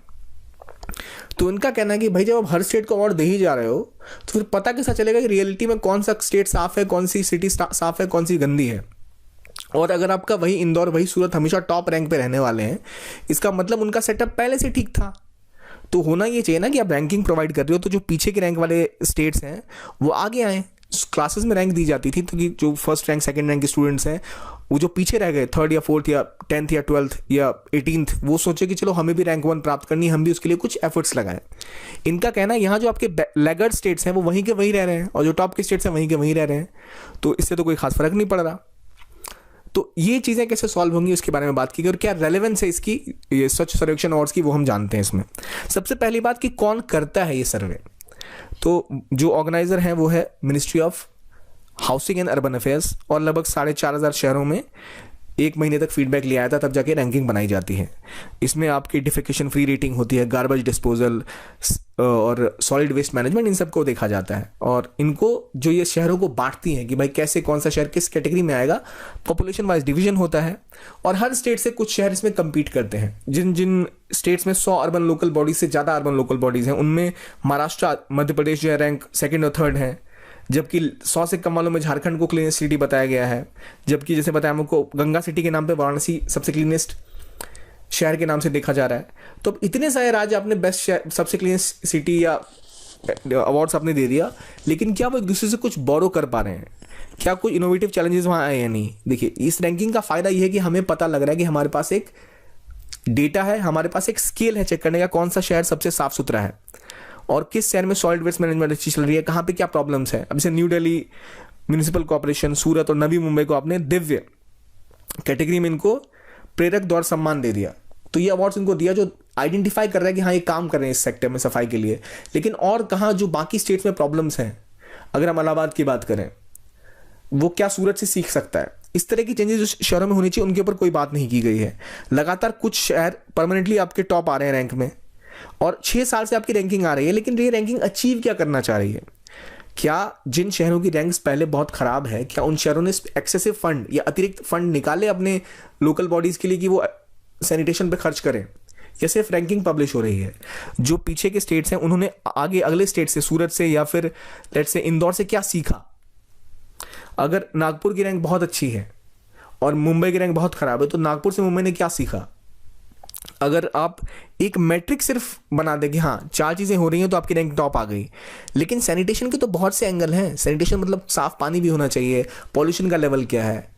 तो इनका कहना है कि भाई जब आप हर स्टेट को अवार्ड दे ही जा रहे हो तो फिर पता कैसा चलेगा कि रियलिटी में कौन सा स्टेट साफ है, कौन सी सिटी साफ है, कौन सी गंदी है। और अगर आपका वही इंदौर वही सूरत हमेशा टॉप रैंक पे रहने वाले हैं, इसका मतलब उनका सेटअप पहले से ठीक था। तो होना ये चाहिए ना कि आप रैंकिंग प्रोवाइड कर रहे हो तो जो पीछे के रैंक वाले स्टेट्स हैं वो आगे आएँ। क्लासेस में रैंक दी जाती थी तो कि जो फर्स्ट रैंक सेकंड रैंक के स्टूडेंट्स हैं वो जो पीछे रह गए, 3rd या 4th या 10th या 12th या 18th, वो सोचे कि चलो हमें भी रैंक 1 प्राप्त करनी है, हम भी उसके लिए कुछ एफर्ट्स लगाएं। इनका कहना है यहाँ जो आपके लैगर्ड स्टेट्स हैं वो वहीं के वहीं रह रहे हैं और जो टॉप के स्टेट्स हैं वहीं के वहीं रह रहे हैं, तो इससे तो कोई खास फर्क नहीं पड़ रहा। तो ये चीज़ें कैसे सॉल्व होंगी उसके बारे में बात की गई और क्या रेलेवेंस है इसकी, ये स्वच्छ सर्वेक्षण अवार्ड्स की, वो हम जानते हैं। इसमें सबसे पहली बात कि कौन करता है ये सर्वे। तो जो ऑर्गेनाइजर हैं वो है ministry of housing and urban affairs, और लगभग 4,500 शहरों में 1 महीने तक फीडबैक लिया आया था, तब जाके रैंकिंग बनाई जाती है। इसमें आपकी डिफिकेशन फ्री रेटिंग होती है, गार्बेज डिस्पोजल और सॉलिड वेस्ट मैनेजमेंट, इन सबको देखा जाता है। और इनको जो ये शहरों को बांटती हैं कि भाई कैसे कौन सा शहर किस कैटेगरी में आएगा, पॉपुलेशन वाइज डिवीजन होता है। और हर स्टेट से कुछ शहर इसमें कम्पीट करते हैं। जिन जिन स्टेट्स में 100 अर्बन लोकल बॉडीज से ज़्यादा अर्बन लोकल बॉडीज़ हैं, उनमें महाराष्ट्र, मध्य प्रदेश जो है रैंक 2nd और 3rd है, जबकि 100 से कम वालों में झारखंड को क्लीनेस्ट सिटी बताया गया है। जबकि जैसे बताया हमको गंगा सिटी के नाम पे वाराणसी सबसे क्लीनेस्ट शहर के नाम से देखा जा रहा है। तो अब इतने सारे राज्य आपने बेस्ट शहर, सबसे क्लीनेस्ट सिटी या अवार्ड्स आपने दे दिया, लेकिन क्या वो एक दूसरे से कुछ बोरो कर पा रहे हैं? क्या कोई इनोवेटिव चैलेंजेस वहाँ आए या नहीं? देखिए, इस रैंकिंग का फायदा ये है कि हमें पता लग रहा है कि हमारे पास एक डेटा है, हमारे पास एक स्केल है चेक करने का कौन सा शहर सबसे साफ सुथरा है और किस शहर में सॉलिड वेस्ट मैनेजमेंट अच्छी चल रही है, कहाँ पे क्या प्रॉब्लम्स है। अब जैसे न्यू दिल्ली म्यूनिसिपल कॉर्पोरेशन, सूरत और नवी मुंबई को आपने दिव्य कैटेगरी में इनको प्रेरक दौर सम्मान दे दिया। तो ये अवार्ड्स इनको दिया जो आइडेंटिफाई कर रहा है कि हाँ ये काम कर रहे हैं इस सेक्टर में सफाई के लिए। लेकिन और कहाँ जो बाकी स्टेट्स में प्रॉब्लम्स हैं, अगर हम इलाहाबाद की बात करें, वो क्या सूरत से सीख सकता है? इस तरह की चेंजेस जो शहरों में होनी चाहिए उनके ऊपर कोई बात नहीं की गई है। लगातार कुछ शहर परमानेंटली आपके टॉप आ रहे हैं रैंक में और 6 साल से आपकी रैंकिंग आ रही है, लेकिन ये रैंकिंग अचीव क्या करना चाह रही है? क्या जिन शहरों की रैंक्स पहले बहुत खराब है, क्या उन शहरों ने एक्सेसिव फंड या अतिरिक्त फंड निकाले अपने लोकल बॉडीज के लिए कि वो सैनिटेशन पे खर्च करें, या सिर्फ रैंकिंग पब्लिश हो रही है? जो पीछे के स्टेट्स हैं उन्होंने आगे अगले स्टेट से, सूरत से या फिर लेट्स से इंदौर से क्या सीखा? अगर नागपुर की रैंक बहुत अच्छी है और मुंबई की रैंक बहुत खराब है, तो नागपुर से मुंबई ने क्या सीखा? अगर आप एक मैट्रिक सिर्फ बना दे कि हाँ 4 चीज़ें हो रही हैं तो आपकी रैंक टॉप आ गई, लेकिन सैनिटेशन के तो बहुत से एंगल हैं। सैनिटेशन मतलब साफ पानी भी होना चाहिए, पॉल्यूशन का लेवल क्या है।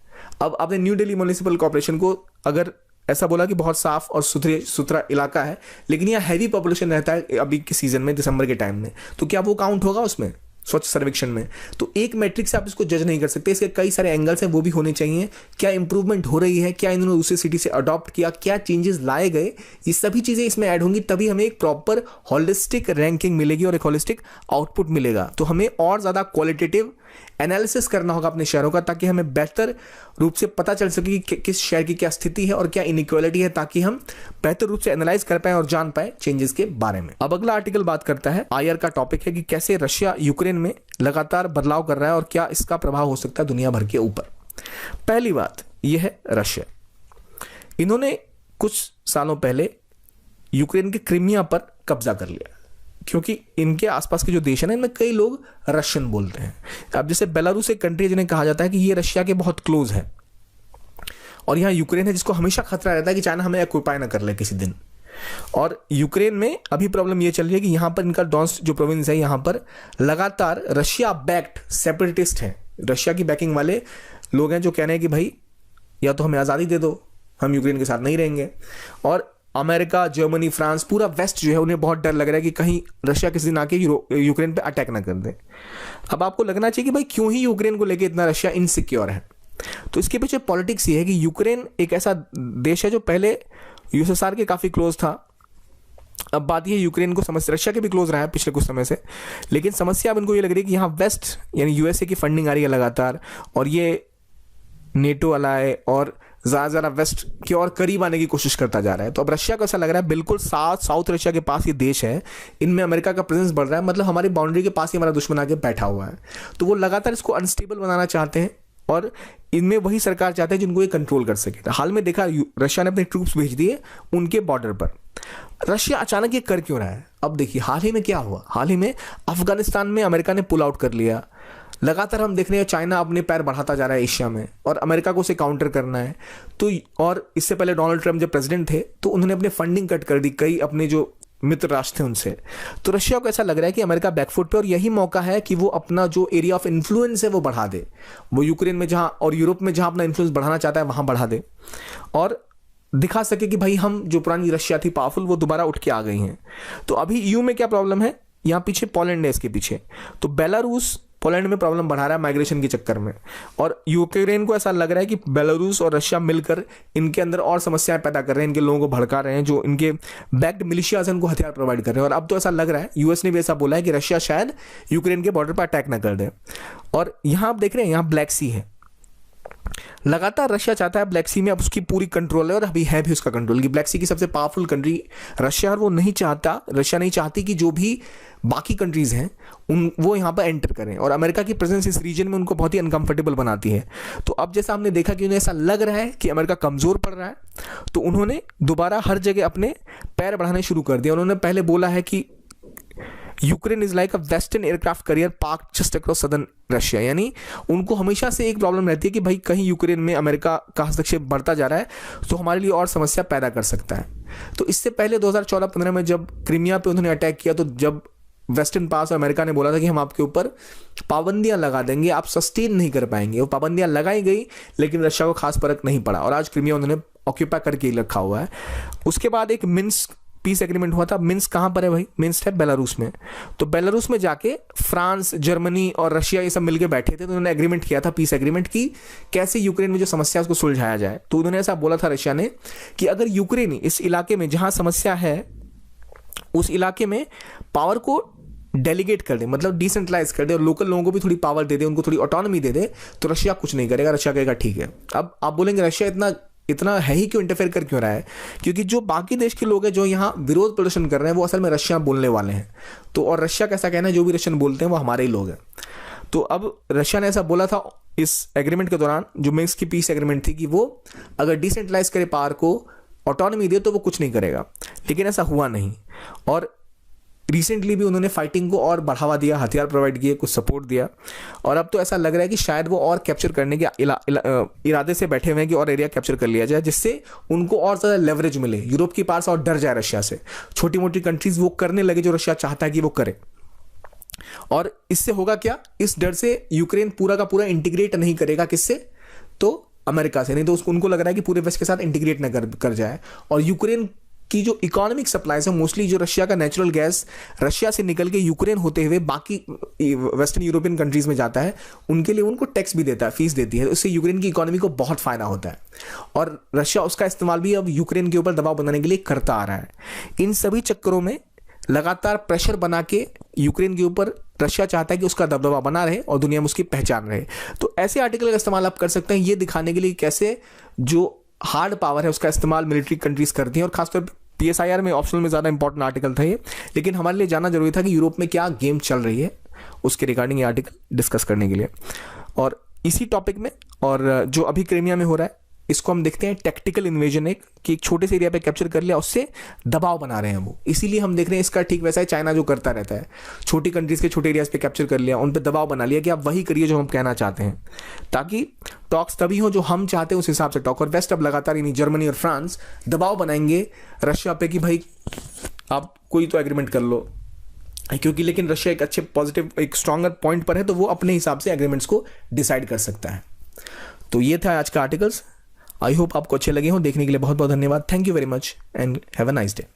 अब आपने न्यू दिल्ली म्युनिसिपल कॉर्पोरेशन को अगर ऐसा बोला कि बहुत साफ और सुथरा इलाका है, लेकिन यहाँ हैवी पॉपुलेशन रहता है अभी के सीजन में, दिसंबर के टाइम में, तो क्या वो काउंट होगा उसमें स्वच्छ सर्वेक्षण में? तो एक मैट्रिक से आप इसको जज नहीं कर सकते, इसके कई सारे एंगल्स हैं, वो भी होने चाहिए। क्या इंप्रूवमेंट हो रही है, क्या इन्होंने दूसरी सिटी से अडॉप्ट किया, क्या चेंजेस लाए गए, ये सभी चीज़ें इसमें ऐड होंगी, तभी हमें एक प्रॉपर होलिस्टिक रैंकिंग मिलेगी और एक होलिस्टिक आउटपुट मिलेगा। तो हमें और ज़्यादा क्वालिटेटिव एनालिसिस करना होगा अपने शहरों का, ताकि हमें बेहतर रूप से पता चल सके कि किस शहर की क्या स्थिति है और क्या इनइक्वालिटी है, ताकि हम बेहतर रूप से एनालाइज कर पाए और जान पाए चेंजेस के बारे में। अब अगला आर्टिकल बात करता है, आईआर का टॉपिक है कि कैसे रशिया यूक्रेन में लगातार बदलाव कर रहा है और क्या इसका प्रभाव हो सकता है दुनिया भर के ऊपर। पहली बात यह है रशिया। इन्होंने कुछ सालों पहले यूक्रेन के क्रीमिया पर कब्जा कर लिया, क्योंकि इनके आसपास के जो देश है ना, इनमें कई लोग रशियन बोलते हैं। अब जैसे बेलारूस एक कंट्री है जिन्हें कहा जाता है कि ये रशिया के बहुत क्लोज है, और यहाँ यूक्रेन है जिसको हमेशा खतरा रहता है कि चाइना हमें ऑक्यूपाई ना कर ले किसी दिन। और यूक्रेन में अभी प्रॉब्लम ये चल रही है कि यहाँ पर इनका डॉन्स जो प्रोविंस है, यहाँ पर लगातार रशिया बैक्ड सेपरेटिस्ट हैं, रशिया की बैकिंग वाले लोग हैं जो कह रहे हैं कि भाई या तो हमें आज़ादी दे दो, हम यूक्रेन के साथ नहीं रहेंगे। और अमेरिका, जर्मनी, फ्रांस, पूरा वेस्ट जो है, उन्हें बहुत डर लग रहा है कि कहीं रशिया किसी दिन आके यूक्रेन पे अटैक ना कर दे। अब आपको लगना चाहिए कि भाई क्यों ही यूक्रेन को लेके इतना रशिया इनसिक्योर है। तो इसके पीछे पॉलिटिक्स ये है कि यूक्रेन एक ऐसा देश है जो पहले यूएसएसआर के काफ़ी क्लोज था। अब बात ये यूक्रेन को समस्या, रशिया के भी क्लोज रहा है पिछले कुछ समय से, लेकिन समस्या अब इनको ये लग रही है कि यहाँ वेस्ट यानी यूएसए की फंडिंग आ रही है लगातार, और ये नेटो अलाय और ज़्यादा वेस्ट की और करीब आने की कोशिश करता जा रहा है। तो अब रशिया को ऐसा लग रहा है बिल्कुल साउथ रशिया के पास ये देश है, इनमें अमेरिका का प्रेजेंस बढ़ रहा है, मतलब हमारी बाउंड्री के पास ही हमारा दुश्मन आके बैठा हुआ है। तो वो लगातार इसको अनस्टेबल बनाना चाहते हैं, और इनमें वही सरकार चाहते हैं जिनको ये कंट्रोल कर सके। तो हाल में देखा रशिया ने अपने ट्रूप्स भेज दिए उनके बॉर्डर पर। रशिया अचानक ये कर क्यों रहा है? अब देखिए हाल ही में क्या हुआ। हाल ही में अफगानिस्तान में अमेरिका ने पुल आउट कर लिया। लगातार हम देख रहे हैं चाइना अपने पैर बढ़ाता जा रहा है एशिया में, और अमेरिका को उसे काउंटर करना है। तो और इससे पहले डोनाल्ड ट्रंप जब प्रेसिडेंट थे तो उन्होंने अपने फंडिंग कट कर दी कई अपने जो मित्र राष्ट्र थे उनसे। तो रशिया को ऐसा लग रहा है कि अमेरिका बैकफुट पे, और यही मौका है कि वो अपना जो एरिया ऑफ इन्फ्लुएंस है वो बढ़ा दे। वो यूक्रेन में जहाँ और यूरोप में जहाँ अपना इन्फ्लुएंस बढ़ाना चाहता है वहाँ बढ़ा दे, और दिखा सके कि भाई हम जो पुरानी रशिया थी पावरफुल, वो दोबारा उठ के आ गई हैं। तो अभी ईयू में क्या प्रॉब्लम है, यहाँ पीछे पोलैंड है इसके पीछे। तो बेलारूस पोलैंड में प्रॉब्लम बढ़ा रहा है माइग्रेशन के चक्कर में, और यूक्रेन को ऐसा लग रहा है कि बेलारूस और रशिया मिलकर इनके अंदर और समस्याएं पैदा कर रहे हैं, इनके लोगों को भड़का रहे हैं, जो इनके बैक्ड मिलिशियाज हैं उनको हथियार प्रोवाइड कर रहे हैं। और अब तो ऐसा लग रहा है, यूएस ने भी ऐसा बोला है कि रशिया शायद यूक्रेन के बॉर्डर पर अटैक ना कर दे। और यहाँ आप देख रहे हैं यहाँ ब्लैक सी है, लगातार रशिया चाहता है ब्लैक सी में अब उसकी पूरी कंट्रोल है, और अभी है भी उसका कंट्रोल कि ब्लैक सी की सबसे पावरफुल कंट्री रशिया, और वो नहीं चाहता, रशिया नहीं चाहती कि जो भी बाकी कंट्रीज हैं वो यहाँ पर एंटर करें, और अमेरिका की प्रेजेंस इस रीजन में उनको बहुत ही अनकंफर्टेबल बनाती है। तो अब जैसा हमने देखा कि उन्हें ऐसा लग रहा है कि अमेरिका कमज़ोर पड़ रहा है, तो उन्होंने दोबारा हर जगह अपने पैर बढ़ाने शुरू कर दिए। उन्होंने पहले बोला है कि Ukraine is like a western aircraft carrier park just across southern Russia, यानी उनको हमेशा से एक प्रॉब्लम रहती है कि भाई कहीं यूक्रेन में अमेरिका का हस्तक्षेप बढ़ता जा रहा है तो हमारे लिए और समस्या पैदा कर सकता है। तो इससे पहले 2014-15 में जब क्रीमिया पे उन्होंने अटैक किया, तो जब वेस्टर्न पास और अमेरिका ने बोला था कि हम आपके ऊपर पाबंदियां लगा देंगे, आप सस्टेन नहीं कर पाएंगे, वो पाबंदियां लगाई गई, लेकिन रशिया को खास फर्क नहीं पड़ा, और आज क्रीमिया उन्होंने ऑक्यूपाई करके ही रखा हुआ है। उसके बाद एक मिन्स्क पीस एग्रीमेंट हुआ था। मिन्स्क कहाँ पर है भाई? मिन्स्क है बेलारूस में। तो बेलारूस में जाके फ्रांस, जर्मनी और रशिया ये सब मिलके बैठे थे, तो उन्होंने एग्रीमेंट किया था, पीस एग्रीमेंट, की कैसे यूक्रेन में जो समस्या है उसको सुलझाया जाए। तो उन्होंने ऐसा बोला था रशिया ने कि अगर यूक्रेन इस इलाके में जहाँ समस्या है उस इलाके में पावर को डेलीगेट कर दे, मतलब डिसेंट्रलाइज कर दे, और लोकल लोगों को भी थोड़ी पावर दे दे, उनको थोड़ी ऑटोनॉमी दे दे, तो रशिया कुछ नहीं करेगा। रशिया कहेगा ठीक है। अब आप बोलेंगे रशिया इतना है ही क्यों, इंटरफेयर कर क्यों रहा है? क्योंकि जो बाकी देश के लोग हैं जो यहाँ विरोध प्रदर्शन कर रहे हैं वो असल में रशिया बोलने वाले हैं। तो और रशिया का ऐसा कहना है जो भी रशियन बोलते हैं वो हमारे ही लोग हैं। तो अब रशिया ने ऐसा बोला था इस एग्रीमेंट के दौरान, जो मिन्स्क की पीस एग्रीमेंट थी, कि वो अगर डिसेंट्रलाइज करे, पावर को ऑटोनॉमी दे, तो वो कुछ नहीं करेगा, लेकिन ऐसा हुआ नहीं। और रिसेंटली भी उन्होंने फाइटिंग को और बढ़ावा दिया, हथियार प्रोवाइड किए, कुछ सपोर्ट दिया, और अब तो ऐसा लग रहा है कि शायद वो और कैप्चर करने के इरादे से बैठे हुए हैं कि और एरिया कैप्चर कर लिया जाए, जिससे उनको और ज़्यादा लेवरेज मिले, यूरोप की पास और डर जाए रशिया से, छोटी मोटी कंट्रीज वो करने लगे जो रशिया चाहता है कि वो करे। और इससे होगा क्या, इस डर से यूक्रेन पूरा का पूरा इंटीग्रेट नहीं करेगा, किससे, तो अमेरिका से, नहीं तो उनको लग रहा है कि पूरे वेस्ट के साथ इंटीग्रेट न कर जाए। और यूक्रेन की जो इकोनॉमिक सप्लाईज है, मोस्टली जो रशिया का नेचुरल गैस रशिया से निकल के यूक्रेन होते हुए बाकी वेस्टर्न यूरोपियन कंट्रीज में जाता है, उनके लिए उनको टैक्स भी देता है, फीस देती है, उससे यूक्रेन की इकोनॉमी को बहुत फायदा होता है। और रशिया उसका इस्तेमाल भी अब यूक्रेन के ऊपर दबाव बनाने के लिए करता आ रहा है। इन सभी चक्करों में लगातार प्रेशर बना के यूक्रेन के ऊपर रशिया चाहता है कि उसका दबदबा बना रहे और दुनिया में उसकी पहचान रहे। तो ऐसे आर्टिकल का इस्तेमाल आप कर सकते हैं ये दिखाने के लिए कैसे जो हार्ड पावर है उसका इस्तेमाल मिलिट्री कंट्रीज करती हैं। और खासतौर पर PSIR में ऑप्शनल में ज़्यादा इंपॉर्टेंट आर्टिकल था ये, लेकिन हमारे लिए जानना जरूरी था कि यूरोप में क्या गेम चल रही है, उसके रिगार्डिंग ये आर्टिकल डिस्कस करने के लिए। और इसी टॉपिक में, और जो अभी क्रीमिया में हो रहा है, इसको हम देखते हैं टैक्टिकल इन्वेजन, एक छोटे से एरिया पे कैप्चर कर लिया, उससे दबाव बना रहे हैं वो। इसीलिए हम देख रहे हैं इसका ठीक वैसा है चाइना जो करता रहता है, छोटी कंट्रीज के छोटे एरियाज पे कैप्चर कर लिया, उन पे दबाव बना लिया कि आप वही करिए जो हम कहना चाहते हैं, ताकि टॉक्स तभी हो जो हम चाहते हैं उस हिसाब से टॉक। और वेस्ट अब लगातार, यानी जर्मनी और फ्रांस दबाव बनाएंगे रशिया पे कि भाई आप कोई तो एग्रीमेंट कर लो, क्योंकि लेकिन रशिया एक अच्छे पॉजिटिव, एक स्ट्रॉन्गर पॉइंट पर है, तो वो अपने हिसाब से एग्रीमेंट्स को डिसाइड कर सकता है। तो ये था आज का आर्टिकल्स। आई होप आपको अच्छे लगे हों। देखने के लिए बहुत बहुत धन्यवाद। Thank you very much and have a nice day.